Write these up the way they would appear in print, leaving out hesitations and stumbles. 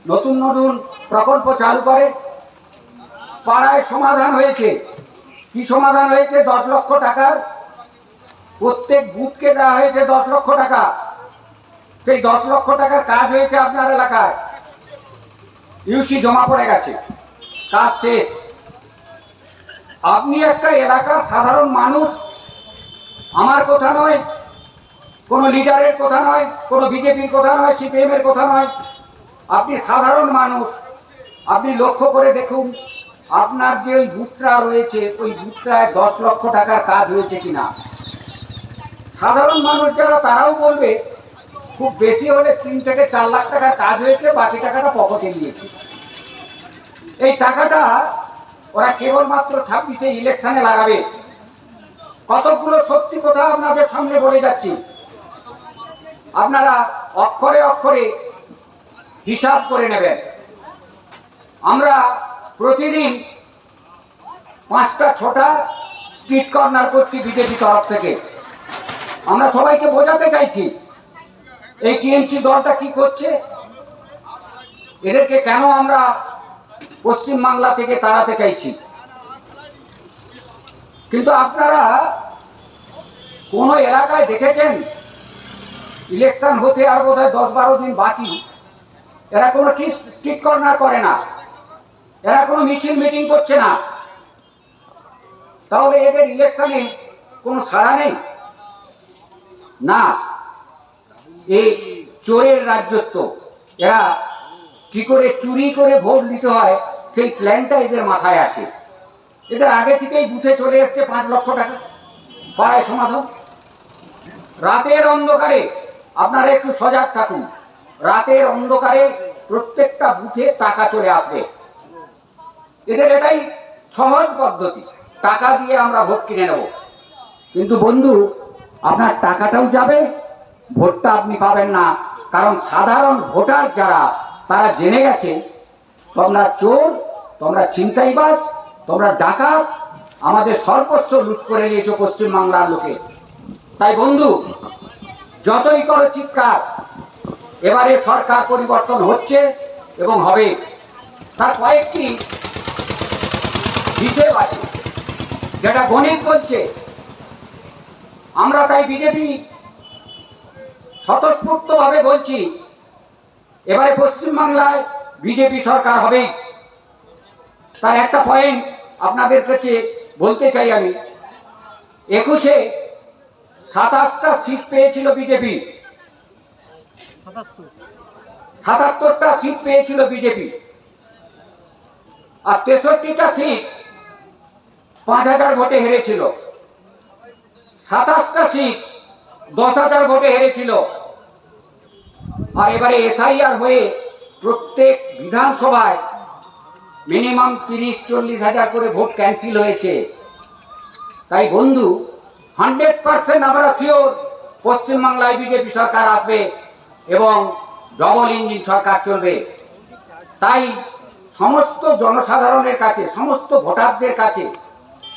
নতুন নতুন প্রকল্প চালু করে। পাড়ায় সমাধান হয়েছে। কি সমাধান হয়েছে? 10 লক্ষ টাকার প্রত্যেক বুথকে দেওয়া হয়েছে 10 লক্ষ টাকা। সেই 10 লক্ষ টাকার কাজ হয়েছে আপনার এলাকায়, ইউসি জমা পড়ে গেছে, কাজ শেষ। আপনি একটা এলাকার সাধারণ মানুষ, আমার কথা নয়, কোনো লিডারের কথা নয়, কোনো বিজেপির কথা নয়, সিপিএম এর কথা নয়, আপনি সাধারণ মানুষ। আপনি লক্ষ্য করে দেখুন আপনার যে ওই বুথটা রয়েছে ওই বুথটায় 10 লক্ষ টাকার কাজ হয়েছে কিনা। সাধারণ মানুষ যারা তারাও বলবে খুব বেশি হলে 3 থেকে 4 লাখ টাকার কাজ হয়েছে, বাকি টাকাটা পকেটে নিয়েছে। এই টাকাটা ওরা কেবলমাত্র 26-এ ইলেকশনে লাগাবে। কতগুলো সত্যি কথা আপনাদের সামনে বলে যাচ্ছি, আপনারা অক্ষরে অক্ষরে হিসাব করে নেবেন। আমরা প্রতিদিন 5টা 6টা স্ট্রিট কর্নার করছি বিজেপি তরফ থেকে। আমরা সবাইকে বোঝাতে চাইছি এই টিএমসি দলটা কি করছে, এদেরকে কেন আমরা পশ্চিমবাংলা থেকে তাড়াতে চাইছি। কিন্তু আপনারা কোন এলাকায় দেখেছেন ইলেকশন হতে আর বোধহয় 10-12 দিন বাকি, এরা কোনো স্ট্রিট কর্নার করে না, এরা কোনো মিছিল মিটিং করছে না? তাহলে এদের ইলেকশনে কোনো সাড়া নেই না। এই চোরের রাজত্ব, এরা কি করে চুরি করে ভোট দিতে হয় সেই প্ল্যানটা এদের মাথায় আছে। এদের আগে থেকেই বুথে চলে এসছে 5 লক্ষ টাকা পাড়ায় সমাধান। রাতের অন্ধকারে আপনারা একটু সজাগ থাকুন, রাতের অন্ধকারে প্রত্যেকটা বুথে টাকা চলে আসবে। এদের এটাই সহজ পদ্ধতি, টাকা দিয়ে আমরা ভোট কিনে নেব। কিন্তু বন্ধু, আপনার টাকাটাও যাবে, ভোটটা আপনি পাবেন না। কারণ সাধারণ ভোটার যারা, তারা জেনে গেছে তোমরা চোর, তোমরা ছিনতাইবাজ, তোমরা ডাকাত, আমাদের সর্বস্ব লুট করে নিয়েছো পশ্চিমবাংলার লোকে। তাই বন্ধু, যতই করো চিৎকার, এবারে সরকার পরিবর্তন হচ্ছে এবং হবে। তার কয়েকটি হিসেব আছে যেটা গণিত বলছে। আমরা তাই বিজেপি স্বতঃস্ফূর্তভাবে বলছি এবারে পশ্চিমবাংলায় বিজেপি সরকার হবে। তার একটা পয়েন্ট আপনাদের কাছে বলতে চাই আমি। 21-এ 27টা সিট পেয়েছিল বিজেপি, 77টা সিট পেয়েছিল বিজেপি, আর 63টা সিট 5000 ভোটে হেরেছিল। 27টা সিট 10,000 ভোটে হেরেছিল। আর এবারে এসআইআর হয়ে প্রত্যেক বিধানসভায় মিনিমাম 30-40 হাজার করে ভোট ক্যান্সেল হয়েছে। তাই বন্ধু, 100% আমরা শিওর পশ্চিমবাংলায় বিজেপি সরকার আসবে এবং ডবল ইঞ্জিন সরকার চলবে। তাই সমস্ত জনসাধারণের কাছে, সমস্ত ভোটারদের কাছে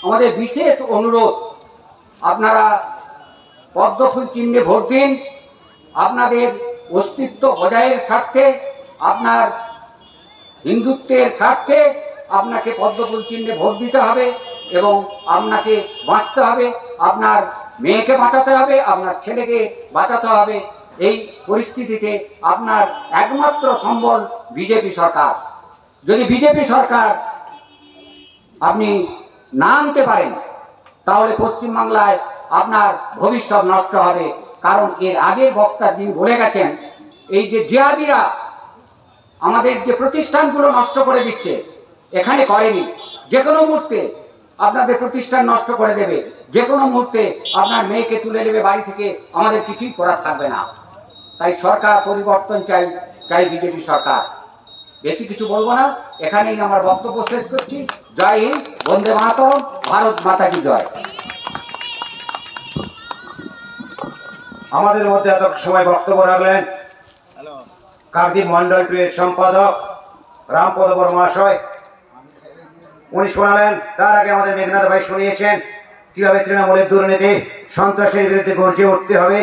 আমাদের বিশেষ অনুরোধ, আপনারা পদ্মফুল চিহ্নে ভোট দিন। আপনাদের অস্তিত্ব বজায়ের স্বার্থে, আপনার হিন্দুত্বের স্বার্থে আপনাকে পদ্মফুল চিহ্নে ভোট দিতে হবে এবং আপনাকে বাঁচতে হবে, আপনার মেয়েকে বাঁচাতে হবে, আপনার ছেলেকে বাঁচাতে হবে। এই পরিস্থিতিতে আপনার একমাত্র সম্বল বিজেপি সরকার। যদি বিজেপি সরকার আপনি না আনতে পারেন তাহলে পশ্চিমবাংলায় আপনার ভবিষ্যৎ নষ্ট হবে। কারণ এর আগের বক্তা যিনি বলে গেছেন, এই যে জিহাদিরা আমাদের যে প্রতিষ্ঠানগুলো নষ্ট করে দিচ্ছে, এখানে করেনি, যে কোনো মুহূর্তে আপনাদের প্রতিষ্ঠান নষ্ট করে দেবে, যে কোনো মুহূর্তে আপনার মেয়েকে তুলে নেবে বাড়ি থেকে, আমাদের কিছুই করার থাকবে না। তাই সরকার পরিবর্তন চাই, চাই বিজেপি সরকার। বেশি কিছু বলবো না, এখানেই আমার বক্তব্য শেষ করছি। জয় হিন্দ, বন্দে মাতরম, ভারত মাতা কি জয়। আমাদের মধ্যে এত সময় বক্তব্য রাখলেন কাকদ্বীপ মন্ডল 2 এর সম্পাদক রামপদ বর্মা মহাশয়। উনি শোনালেন। তার আগে আমাদের মেঘনাথ ভাই শুনিয়েছেন কিভাবে তৃণমূলের দুর্নীতি সন্ত্রাসের বিরুদ্ধে গর্জে উঠতে হবে।